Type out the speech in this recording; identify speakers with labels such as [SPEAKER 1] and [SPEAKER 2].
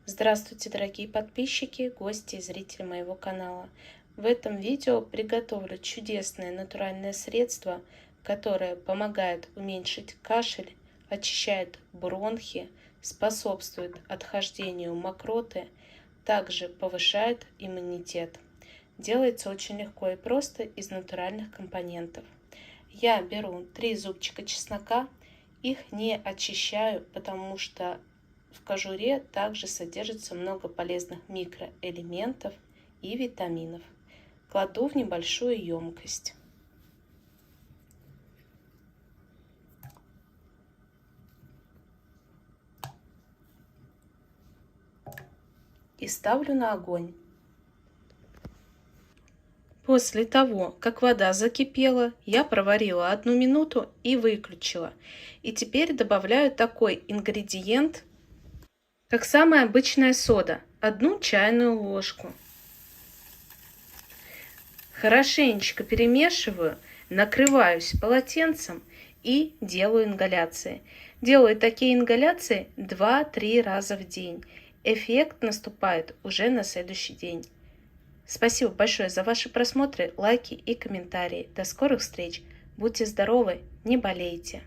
[SPEAKER 1] Здравствуйте, дорогие подписчики, гости и зрители моего канала. В этом видео приготовлю чудесное натуральное средство, которое помогает уменьшить кашель, очищает бронхи, способствует отхождению мокроты, также повышает иммунитет. Делается очень легко и просто из натуральных компонентов. Я беру 3 зубчика чеснока, их не очищаю, потому что в кожуре также содержится много полезных микроэлементов и витаминов. Кладу в небольшую емкость. И ставлю на огонь. После того, как вода закипела, я проварила 1 минуту и выключила. И теперь добавляю такой ингредиент, как самая обычная сода, 1 чайную ложку. Хорошенечко перемешиваю, накрываюсь полотенцем и делаю ингаляции. Делаю такие ингаляции 2-3 раза в день. Эффект наступает уже на следующий день. Спасибо большое за ваши просмотры, лайки и комментарии. До скорых встреч. Будьте здоровы, не болейте.